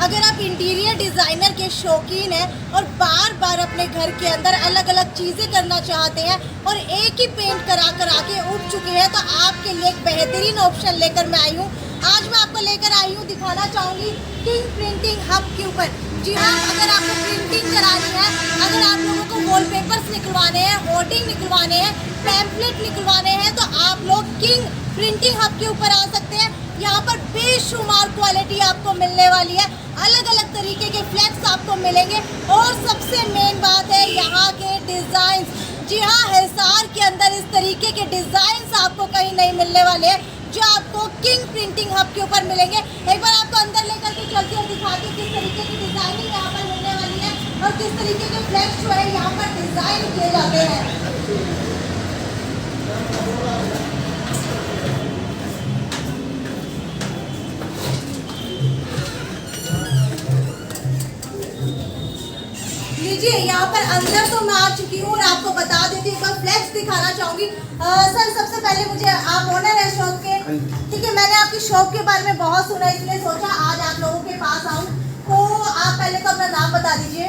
अगर आप interior designer के शौकीन हैं और बार बार अपने घर के अंदर अलग अलग चीज़ें करना चाहते हैं और एक ही पेंट करा के उठ चुके हैं, तो आपके लिए एक बेहतरीन ऑप्शन लेकर मैं आई हूँ। आज मैं आपको लेकर आई हूँ, दिखाना चाहूँगी किंग प्रिंटिंग हब के ऊपर। जी हाँ, अगर आपको प्रिंटिंग करानी है, अगर आप लोगों को वॉलपेपर्स निकलवाने हैं, होर्डिंग निकलवाने हैं, पैम्फलेट निकलवाने हैं, तो आप लोग किंग प्रिंटिंग हब के ऊपर आ सकते हैं। यहाँ पर बेशुमार क्वालिटी आपको मिलने वाली है, अलग अलग तरीके के फ्लैक्स आपको मिलेंगे और सबसे मेन बात है यहाँ के डिज़ाइन। जी हाँ, हिसार के अंदर इस तरीके के डिज़ाइन आपको कहीं नहीं मिलने वाले हैं जो आपको किंग प्रिंटिंग हब के ऊपर मिलेंगे। एक बार आपको अंदर लेकर के चलते और दिखाते किस तरीके की डिज़ाइनिंग यहाँ पर मिलने वाली है और किस तरीके के फ्लैक्स जो है यहाँ पर डिज़ाइन किए जाते हैं। लीजिए, यहाँ पर अंदर तो मैं आ चुकी हूँ और आपको बता देती हूँ, एक बार फ्लैक्स दिखाना चाहूँगी। सर, सबसे पहले मुझे, आप ओनर है शॉप के, ठीक है, मैंने आपकी शॉप के बारे में बहुत सुना, इसलिए सोचा आज आप लोगों के पास आऊँ। तो आप पहले तो अपना नाम बता दीजिए।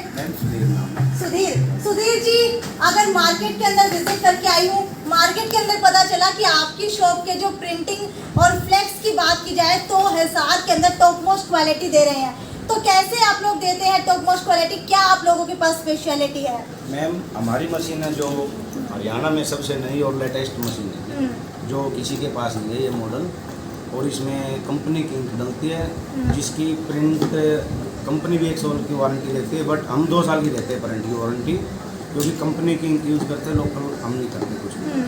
सुधीर जी, अगर मार्केट के अंदर विजिट करके आई हूँ, मार्केट के अंदर पता चला कि आपकी शॉप के जो प्रिंटिंग और फ्लैक्स की बात की जाए तो हिसार के अंदर टॉप मोस्ट क्वालिटी दे रहे हैं। तो कैसे आप लोग देते हैं टॉप मोस्ट क्वालिटी, क्या आप लोगों के पास स्पेशलिटी है? मैम, हमारी मशीन है जो हरियाणा में सबसे नई और लेटेस्ट मशीन है, जो किसी के पास नहीं है ये मॉडल। और इसमें कंपनी की इंक डलती है, जिसकी प्रिंट कंपनी भी 1 साल की वारंटी देती है, बट हम 2 साल की देते हैं प्रिंट की वारंटी, क्योंकि कंपनी की इंक यूज़ करते हैं, लोकल हम नहीं करते कुछ भी।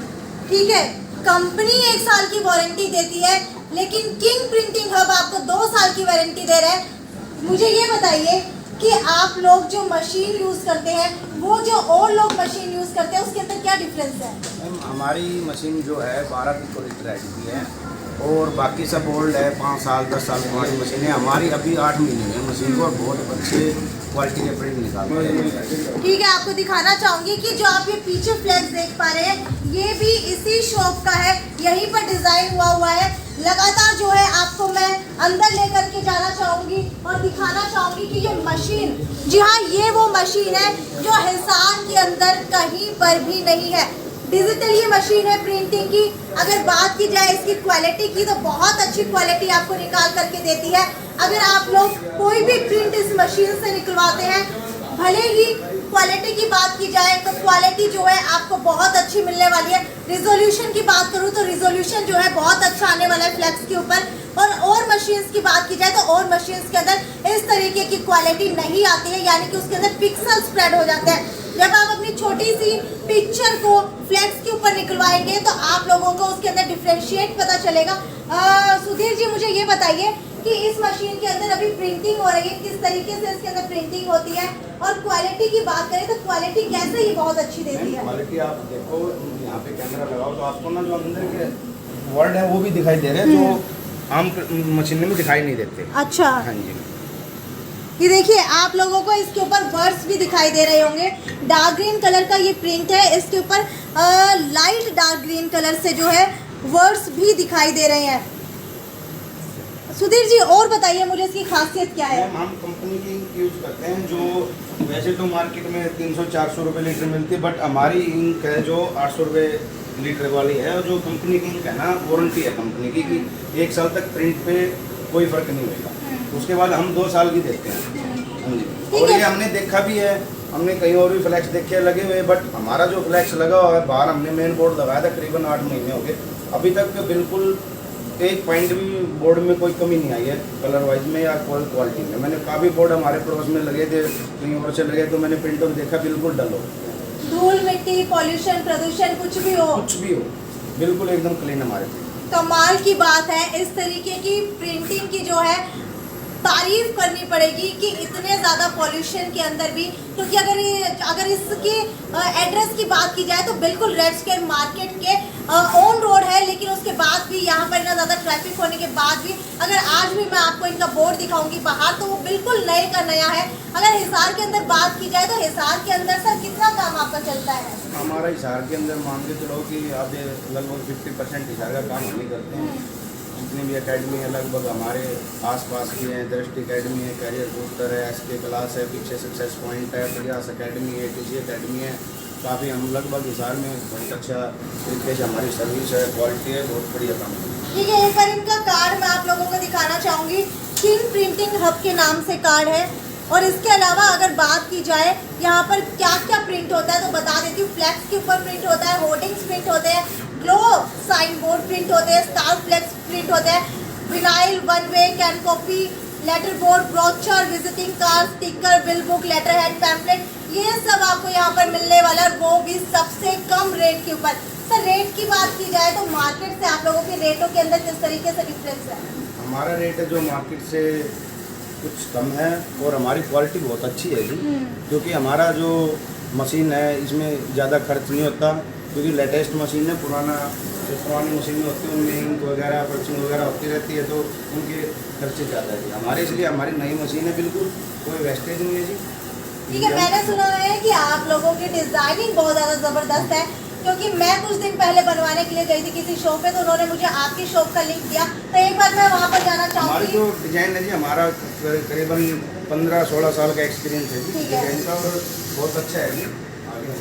ठीक है, कंपनी 1 साल की वारंटी देती है, लेकिन किंग प्रिंटिंग हब आपको 2 साल की वारंटी दे रहा है। मुझे ये बताइए कि आप लोग जो मशीन यूज़ करते हैं, वो जो और लोग मशीन यूज़ करते हैं, उसके अंदर क्या डिफरेंस है? मैम, हमारी मशीन जो है 12 पिको की है और बाकी सब ओल्ड है, 5 साल 10 साल पुरानी मशीन है। हमारी अभी 8 महीने में मशीन को बहुत अच्छे क्वालिटी के प्रिंट निकालते हैं। ठीक है, आपको दिखाना चाहूँगी कि जो आप ये पीछे फ्लैक्स देख पा रहे हैं, ये भी इसी शॉप का है, यहीं पर डिज़ाइन हुआ है। लगातार जो है आपको मैं अंदर लेकर के जाना चाहूँगी और दिखाना चाहूँगी कि ये मशीन, जी हाँ, ये वो मशीन है जो हिसार के अंदर कहीं पर भी नहीं है। डिजिटल ये मशीन है प्रिंटिंग की। अगर बात की जाए इसकी क्वालिटी की, तो बहुत अच्छी क्वालिटी आपको निकाल करके देती है। अगर आप लोग कोई भी प्रिंट इस मशीन से निकलवाते हैं, भले ही क्वालिटी की बात की जाए तो क्वालिटी जो है आपको बहुत अच्छी मिलने वाली है। रिजोल्यूशन की बात करूँ तो रिजोल्यूशन जो है बहुत अच्छा आने वाला है फ्लैक्स के ऊपर। और मशीन्स की बात की जाए तो और मशीन्स के अंदर इस तरीके की क्वालिटी नहीं आती है, यानी कि उसके अंदर पिक्सल स्प्रेड हो जाता है। जब आप अपनी छोटी सी पिक्चर को फ्लैक्स के ऊपर निकलवाएंगे तो आप लोगों को उसके अंदर डिफ्रेंशिएट पता चलेगा। सुधीर जी, मुझे ये बताइए कि इस मशीन के अंदर अभी प्रिंटिंग हो रही है, किस तरीके से इसके अंदर प्रिंटिंग होती है, और क्वालिटी की बात करें तो क्वालिटी कैसे ये बहुत अच्छी देती है? क्वालिटी आप देखो, यहाँ पे कैमरा लगाओ तो आपको ना जो अंदर के वर्ड है वो भी दिखाई दे रहे हैं, जो आम मशीन में दिखाई नहीं देते। अच्छा, हाँ जी। ये देखिए, आप लोगों को इसके ऊपर वर्ड्स भी दिखाई दे रहे होंगे। डार्क ग्रीन कलर का ये प्रिंट है, इसके ऊपर लाइट डार्क ग्रीन कलर से जो है वर्ड्स भी दिखाई दे रहे हैं। सुधीर जी, और बताइए मुझे इसकी खासियत क्या है? हम कंपनी की इंक यूज करते हैं, जो वैसे तो मार्केट में 300-400 रुपये लीटर मिलती है, बट हमारी इंक है जो 800 रुपये लीटर वाली है। और जो कंपनी की इंक है ना, वारंटी है कंपनी की कि 1 साल तक प्रिंट पे कोई फर्क नहीं होगा, उसके बाद हम 2 साल की देते हैं। हाँ जी। और ये हमने देखा भी है, हमने कहीं और भी फ्लैक्स देखे लगे हुए, बट हमारा जो फ्लैक्स लगा हुआ है बाहर, हमने मेन बोर्ड लगाया था करीबन 8 महीने हो गए, अभी तक बिल्कुल एक पॉइंट भी बोर्ड में कोई कमी नहीं आई है, कलर वाइज में या क्वालिटी में। मैंने काफ़ी बोर्ड हमारे पड़ोस में लगे थे, कहीं और से लगे, तो मैंने प्रिंट और देखा बिल्कुल डल हो, धूल मिट्टी पॉल्यूशन प्रदूषण कुछ भी हो, बिल्कुल एकदम क्लीन हमारे। कमाल की बात है। इस तरीके की प्रिंटिंग की जो है तारीफ करनी पड़ेगी कि इतने ज़्यादा पॉल्यूशन के अंदर भी, क्योंकि अगर इसकी एड्रेस की बात की जाए तो बिल्कुल रेड स्क्वायर मार्केट के ऑन रोड है, लेकिन उसके बाद भी यहाँ पर इतना ज़्यादा ट्रैफिक होने के बाद भी अगर आज भी मैं आपको इनका बोर्ड दिखाऊंगी बाहर, तो वो बिल्कुल नए का नया है। अगर हिसार के अंदर बात की जाए तो हिसार के अंदर सर कितना काम आपका चलता है? हमारा हिसार के अंदर मान के चलो कि आधे लगभग 50% हिसार का काम हम ही करते हैं। जितनी भी एकेडमी है लगभग हमारे आसपास की हैं। दृष्टि एकेडमी है, कैरियर बूस्टर है, SK क्लास है, पीछे सक्सेस पॉइंट है, प्रयास एकेडमी है, TC एकेडमी है। काफ़ी हम लगभग हिसार में बहुत अच्छा तरीके से हमारी सर्विस है, क्वालिटी है, बहुत बढ़िया काम है। ठीक है, एक बार इनका कार्ड मैं आप लोगों को दिखाना चाहूँगी। किंग प्रिंटिंग हब के नाम से कार्ड है। और इसके अलावा अगर बात की जाए यहाँ पर क्या क्या प्रिंट होता है तो बता देती हूँ। फ्लैक्स के ऊपर प्रिंट होता है, होर्डिंग्स प्रिंट होते हैं, ग्लो साइन बोर्ड प्रिंट होते हैं, स्टार फ्लैक्स प्रिंट होते हैं, vinyl, one way, can copy, letter board, brochure, visiting card, sticker, bill book, letterhead, pamphlet, ये सब आपको यहाँ पर मिलने वाला है, वो भी सबसे कम रेट के ऊपर। सर रेट की बात की जाए तो मार्केट से आप लोगों के रेटों के अंदर किस तरीके से डिफरेंस है? हमारा रेट है जो मार्केट से कुछ कम है और हमारी क्वालिटी बहुत अच्छी है जी। क्योंकि हमारा जो मशीन है इसमें ज़्यादा खर्च नहीं होता, क्योंकि लेटेस्ट मशीन है। जो पुरानी मशीनें होती है उनमें इंक वगैरह पर्चिंग वगैरह होती रहती है, तो उनके खर्चे ज़्यादा है जी। हमारे इसलिए हमारी नई मशीन है, बिल्कुल कोई वेस्टेज नहीं है जी। ठीक है, मैंने सुना है कि आप लोगों की डिजाइनिंग बहुत ज़्यादा ज़बरदस्त है, क्योंकि मैं कुछ दिन पहले बनवाने के लिए गई थी किसी शॉप पे, तो उन्होंने मुझे आपकी शॉप का लिंक दिया, तो एक बार मैं वहाँ पर जाना हमारी चाहूँगी। जो डिज़ाइन है जी, हमारा करीबन 15-16 साल का एक्सपीरियंस है जी ठीक है। डिज़ाइन का, और बहुत अच्छा है जी। आगे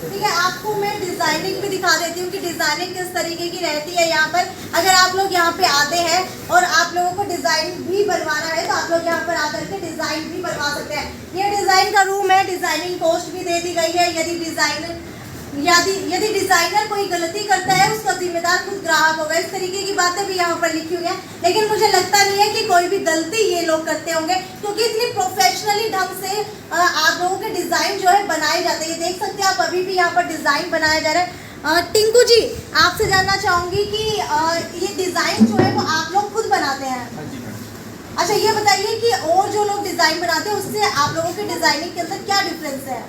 ठीक है, आपको मैं डिजाइनिंग भी दिखा देती हूँ कि डिजाइनिंग किस तरीके की रहती है यहाँ पर। अगर आप लोग यहाँ पे आते हैं और आप लोगों को डिजाइन भी बनवाना है तो आप लोग यहाँ पर आकर के डिजाइन भी बनवा सकते हैं। ये डिजाइन का रूम है, डिजाइनिंग पोस्ट भी दे दी गई है। यदि डिजाइनर कोई गलती करता है उसका जिम्मेदार खुद ग्राहक होगा, इस तरीके की बातें भी यहाँ पर लिखी हुई है। लेकिन मुझे लगता नहीं है कि कोई भी गलती ये लोग करते होंगे, क्योंकि इतनी प्रोफेशनली ढंग से आप लोगों के डिजाइन जो है बनाए जाते हैं। ये देख सकते हैं आप, अभी भी यहाँ पर डिजाइन बनाया जा रहा है। टिंकू जी, आपसे जानना चाहूंगी कि ये डिजाइन जो है वो आप लोग खुद बनाते हैं? हाँ जी मैडम। अच्छा, ये बताइए कि और जो लोग डिजाइन बनाते हैं उससे आप लोगों के डिजाइनिंग के अंदर क्या डिफरेंस है?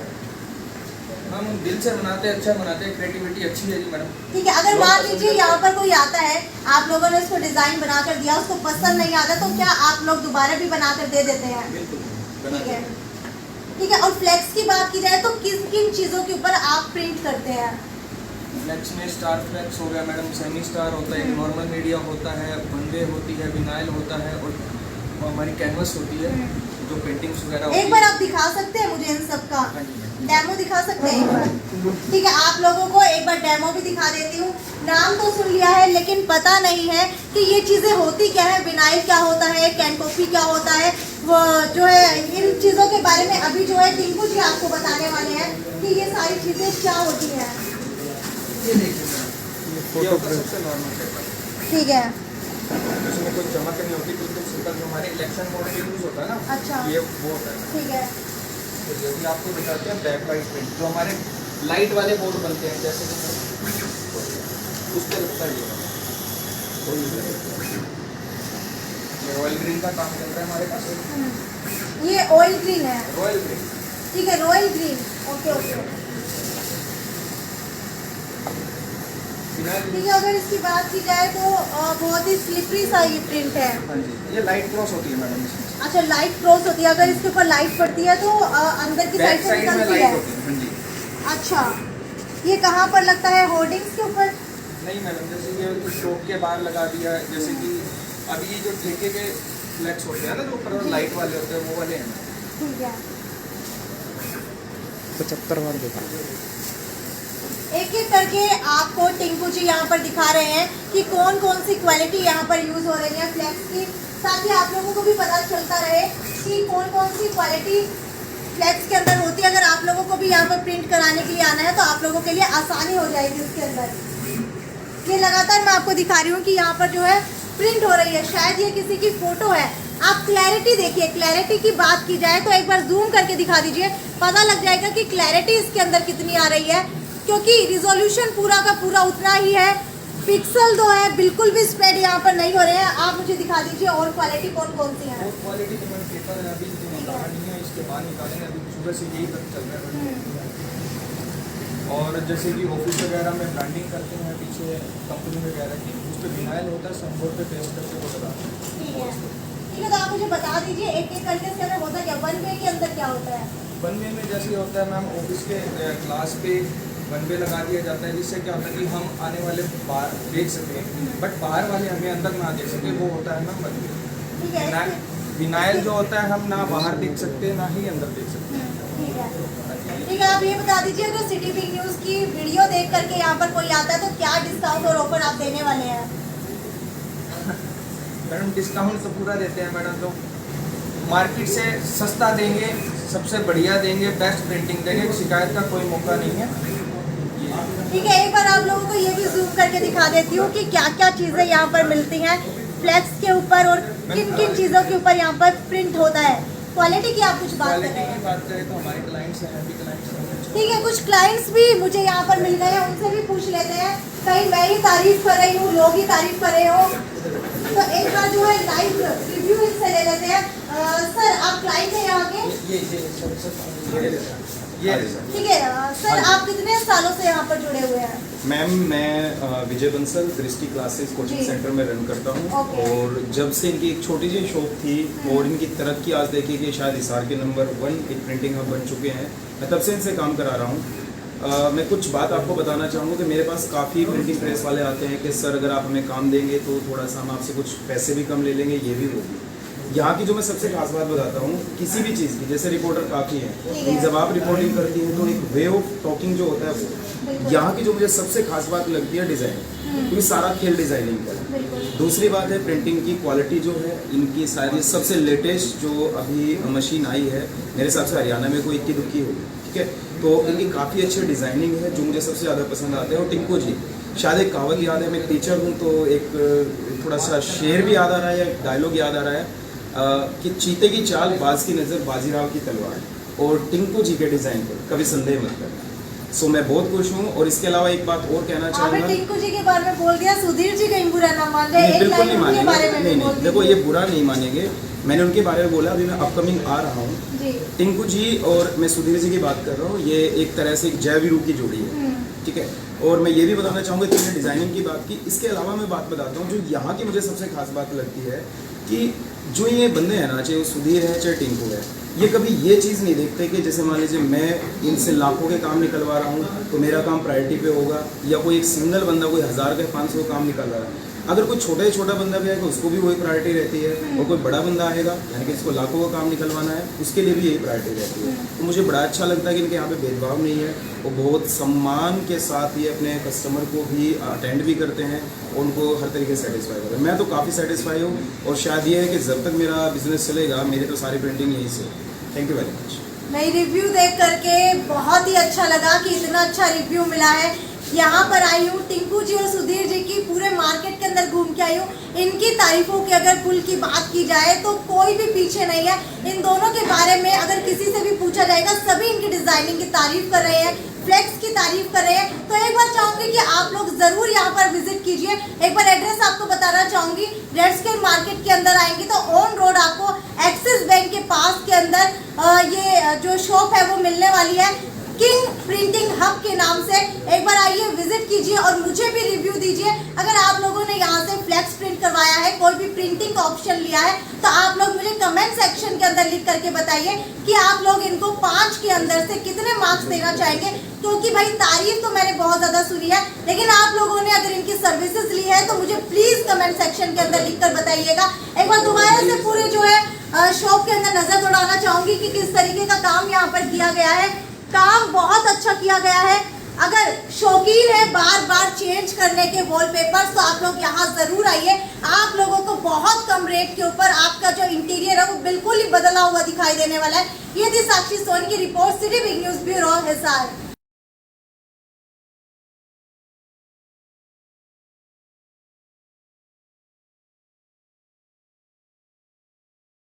हम दिल से बनाते हैं, अच्छा बनाते हैं, क्रिएटिविटी अच्छी है जी मैडम। ठीक है, अगर मान लीजिए यहाँ पर कोई आता है, आप लोगों ने इसको डिजाइन बनाकर दिया, उसको पसंद नहीं आता, तो क्या आप लोग दोबारा भी बनाकर दे देते हैं? बिल्कुल ठीक है, ठीक है। और फ्लेक्स की बात की जाए तो किन किन चीज़ों के ऊपर आप प्रिंट करते हैं? फ्लेक्स में स्टार फ्लेक्स हो गया मैडम, सेमी स्टार होता है, नॉर्मल मीडिया होता है, वनवे होती है, विनाइल होता है, और हमारी कैनवस होती है जो पेंटिंग्स वगैरह होती है। एक बार आप दिखा सकते हैं मुझे इन सब का हाँ जी मैडम। डेमो दिखा सकते हैं एक बार? ठीक है, आप लोगों को एक बार डेमो भी दिखा देती हूँ। नाम तो सुन लिया है लेकिन पता नहीं है कि ये चीज़ें होती क्या है, विनाइल क्या होता है, कैन कॉपी क्या होता है, वो जो है इन चीज़ों के बारे में अभी जो है टिंकू जी आपको बताने वाले हैं कि ये सारी चीज़ें क्या होती हैं। ये देखिए मैडम, ये होता है सबसे नॉर्मल पेपर, ठीक है, इसमें कोई चमक नहीं होती, बिल्कुल सिंपल। जो हमारे इलेक्शन मोड में यूज़ होता है ना, अच्छा, ये वो होता है। ठीक है, तो ये भी आपको दिखाते हैं ब्लैक वाइट प्रिंट, जो हमारे लाइट वाले बोर्ड बनते हैं, जैसे कि उसके लगता है ये रॉयल ग्रीन का काम चल रहा है हमारे पास। ये ऑयल ग्रीन है, रॉयल ग्रीन, ठीक है, रॉयल ग्रीन, ओके ओके। ठीक है, अगर इसकी बात की जाए तो बहुत ही स्लिपरी सा ये प्रिंट है। हाँ जी, ये लाइट क्रॉस होती है मैडम इसमें। अच्छा, लाइट क्रॉस होती है, अगर इसके ऊपर लाइट पड़ती है तो अंदर की बैक साइड से साइड में निकलती लाइट है। होती है। हाँ जी। अच्छा, ये कहाँ पर लगता है, होर्डिंग्स के ऊपर? नहीं मैडम, जैसे कि शॉप के बाहर लगा दिया, जैसे कि अभी ये जो ठेके के फ्लैक्स होते हैं ना, जो ऊपर लाइट वाले होते हैं, वो वाले हैं। ठीक है, 75 बार देखा। एक एक करके आपको टिंकू जी यहाँ पर दिखा रहे हैं कि कौन कौन सी क्वालिटी यहाँ पर यूज़ हो रही है फ्लैक्स की, ताकि आप लोगों को भी पता चलता रहे कि कौन कौन सी क्वालिटी फ्लैक्स के अंदर होती है। अगर आप लोगों को भी यहाँ पर प्रिंट कराने के लिए आना है तो आप लोगों के लिए आसानी हो जाएगी इसके अंदर। ये लगातार मैं आपको दिखा रही हूँ कि यहाँ पर जो है प्रिंट हो रही है, शायद ये किसी की फ़ोटो है। आप क्लैरिटी देखिए, क्लैरिटी की बात की जाए तो एक बार जूम करके दिखा दीजिए, पता लग जाएगा कि क्लैरिटी इसके अंदर कितनी आ रही है, क्योंकि रिजोल्यूशन पूरा का पूरा उतना ही है। पिक्सल जो है बिल्कुल भी स्प्रेड यहाँ पर नहीं हो रहे हैं। आप मुझे दिखा दीजिए और क्वालिटी कौन कौन सी है। वो क्वालिटी तो मैम पेपर है, अभी जो निकाला नहीं है, इसके बाद निकालेंगे, अभी सुबह से यही तक चल रहा है। और जैसे कि ऑफिस वगैरह में ब्रांडिंग करते हैं पीछे कंपनी वगैरह की, उस पर विनाइल होता है, सनबोर्ड पे पेस्ट करके वो लगाते हैं। ठीक है, ठीक है, तो आप मुझे बता दीजिए एक एक करके इसके अंदर होता क्या, वन वे के अंदर क्या होता है? वन वे में जैसे होता है मैम, ऑफिस के क्लास पे वन वे लगा दिया जाता है, जिससे क्या होता है कि हम आने वाले बाहर देख सकें, बट बाहर वाले हमें अंदर ना देख सके। वो होता है ना वन वे। ठीक है। विनाइल जो होता है हम ना बाहर देख सकते ना ही अंदर देख सकते। ठीक है। ठीक है, आप ये बता दीजिए अगर सिटी बिग न्यूज़ की वीडियो देख करके यहाँ पर कोई आता है तो क्या डिस्काउंट और ऑफर आप देने वाले हैं? मैडम डिस्काउंट तो पूरा देते हैं मैडम, तो मार्केट से सस्ता देंगे, सबसे बढ़िया देंगे, बेस्ट प्रिंटिंग देंगे, शिकायत का कोई मौका नहीं है। ठीक है, एक बार आप लोगों को ये भी जूम करके दिखा देती हूँ कि क्या क्या चीज़ें यहाँ पर मिलती हैं फ्लेक्स के ऊपर और किन किन चीज़ों के ऊपर यहाँ पर प्रिंट होता है। क्वालिटी की आप कुछ बात कर रहे क्वालिटी हैं? की बात करें तो हमारे क्लाइंट्स हैं, हैप्पी क्लाइंट्स हैं। ठीक है, कुछ क्लाइंट्स भी मुझे यहाँ पर मिल गए हैं, उनसे भी पूछ लेते हैं। कहीं मैं ही तारीफ कर रही हूँ, लोग ही तारीफ कर रहे हो, तो एक बार जो है लाइव रिव्यू इनसे ले लेते हैं। सर आप क्लाइंट हैं यहाँ के? ये ठीक है। सर आप कितने सालों से यहाँ पर जुड़े हुए हैं? मैम मैं विजय बंसल दृष्टि क्लासेस कोचिंग जी। सेंटर में रन करता हूँ। ओके। और जब से इनकी एक छोटी सी शॉप थी और इनकी तरक्की आज देखिए कि शायद हिसार के नंबर 1 एक प्रिंटिंग हब बन चुके हैं, मैं तब से इनसे काम करा रहा हूँ। मैं कुछ बात आपको बताना चाहूँगा कि मेरे पास काफ़ी प्रिंटिंग प्रेस वाले आते हैं कि सर अगर आप हमें काम देंगे तो थोड़ा सा हम आपसे कुछ पैसे भी कम ले लेंगे, ये भी होगी। यहाँ की जो मैं सबसे खास बात बताता हूँ किसी भी चीज़ की, जैसे रिपोर्टर काफ़ी ठीक है, है। जब आप रिपोर्टिंग करती हैं तो एक वे ऑफ टॉकिंग जो होता है वो बिल्कुल। यहाँ की जो मुझे सबसे खास बात लगती है डिज़ाइन, क्योंकि सारा खेल डिज़ाइनिंग का है। बिल्कुल। दूसरी बात है प्रिंटिंग की क्वालिटी जो है इनकी सारी सबसे लेटेस्ट जो अभी मशीन आई है, मेरे हिसाब से हरियाणा में कोई इक्की दुक्की होगी, ठीक है। तो इनकी काफ़ी अच्छी डिज़ाइनिंग है जो मुझे सबसे ज़्यादा पसंद आते हैं। और टिंकू जी, शायद एक कहावत याद है, मैं एक टीचर हूँ तो एक थोड़ा सा शेर भी याद आ रहा है या डायलॉग याद आ रहा है कि चीते की चाल, बाज की नज़र, बाजीराव की तलवार, और टिंकू जी के डिज़ाइन पर कभी संदेह मत करना। सो मैं बहुत खुश हूँ। और इसके अलावा एक बात और कहना आपने चाहूँगा, टिंकू जी के बारे में बोल दिया, सुधीर जी कहीं बुरा ना मान जाए, एक बिल्कुल नहीं लाइन उनके बारे मानेंगे, में नहीं भी बोल नहीं, देखो दीजिए। ये बुरा नहीं मानेंगे, मैंने उनके बारे में बोला, अभी मैं अपकमिंग आ रहा हूँ। जी। टिंकू जी और मैं सुधीर जी की बात कर रहा हूँ, ये एक तरह से एक जय वीरू की जोड़ी है, ठीक है। और मैं ये भी बताना चाहूँगा कि मैंने डिज़ाइनिंग की बात की, इसके अलावा मैं बात बताता हूँ जो यहाँ की मुझे सबसे खास बात लगती है कि जो ये बंदे हैं ना, चाहे वो सुधीर है चाहे टिंकू है, ये कभी ये चीज़ नहीं देखते कि जैसे मान लीजिए मैं इनसे लाखों के काम निकलवा रहा हूँ तो मेरा काम प्रायोरिटी पे होगा, या कोई एक सिंगल बंदा कोई 1000 के 500 काम निकल रहा है, अगर कोई छोटा बंदा भी आएगा उसको भी वही प्रायोरिटी रहती है, और कोई बड़ा बंदा आएगा यानी कि इसको लाखों का काम निकलवाना है उसके लिए भी यही प्रायोरिटी रहती है। तो मुझे बड़ा अच्छा लगता है कि इनके यहाँ पे भेदभाव नहीं है, वो बहुत सम्मान के साथ ये अपने कस्टमर को भी अटेंड भी करते हैं और उनको हर तरीके से सेटिस्फाई करते हैं। मैं तो काफ़ी सेटिस्फाई हूँ, और शायद ये है कि जब तक मेरा बिजनेस चलेगा मेरी तो सारी प्रिंटिंग यहीं से। Thank you very much. मैं रिव्यू देख करके बहुत ही अच्छा लगा कि इतना अच्छा रिव्यू मिला है। यहाँ पर आई हूँ, टिंकू जी और सुधीर जी की पूरे मार्केट के अंदर घूम के आई हूँ। इनकी तारीफों की अगर पुल की बात की जाए तो कोई भी पीछे नहीं है। इन दोनों के बारे में अगर किसी से भी पूछा जाएगा सभी इनकी डिजाइनिंग की तारीफ कर रहे हैं, फ्लेक्स की तारीफ कर रहे हैं। तो एक बार चाहूंगी कि आप लोग जरूर यहाँ पर विजिट कीजिए। एक बार एड्रेस आपको बताना चाहूंगी, रेड स्क्वायर मार्केट के अंदर आएंगे तो ऑन रोड आपको एक्सिस बैंक के पास के अंदर ये जो शॉप है वो मिलने वाली है, किंग प्रिंटिंग हब के नाम से। एक बार आइए, विजिट कीजिए और मुझे भी रिव्यू दीजिए। अगर आप लोगों ने यहाँ से फ्लेक्स प्रिंट करवाया है, कोई भी प्रिंटिंग का ऑप्शन लिया है, तो आप लोग मुझे कमेंट सेक्शन के अंदर लिख करके बताइए कि आप लोग इनको 5 के अंदर से कितने मार्क्स देना चाहेंगे। क्योंकि भाई तारीफ तो मैंने बहुत ज़्यादा सुनी है, लेकिन आप लोगों ने अगर इनकी सर्विसेज ली है तो मुझे प्लीज़ कमेंट सेक्शन के अंदर लिख कर बताइएगा। एक बार दोबारा से पूरे जो है शॉप के अंदर नज़र दौड़ाना चाहूँगी कि किस तरीके का काम यहाँ पर किया गया है। काम बहुत अच्छा किया गया है। अगर शौकीन है बार बार चेंज करने के वॉलपेपर्स तो आप लोग यहाँ जरूर आइए। आप लोगों को बहुत कम रेट के ऊपर आपका जो इंटीरियर है वो बिल्कुल ही बदला हुआ दिखाई देने वाला है। ये थी साक्षी सोनी की report, city big news bureau Hisar.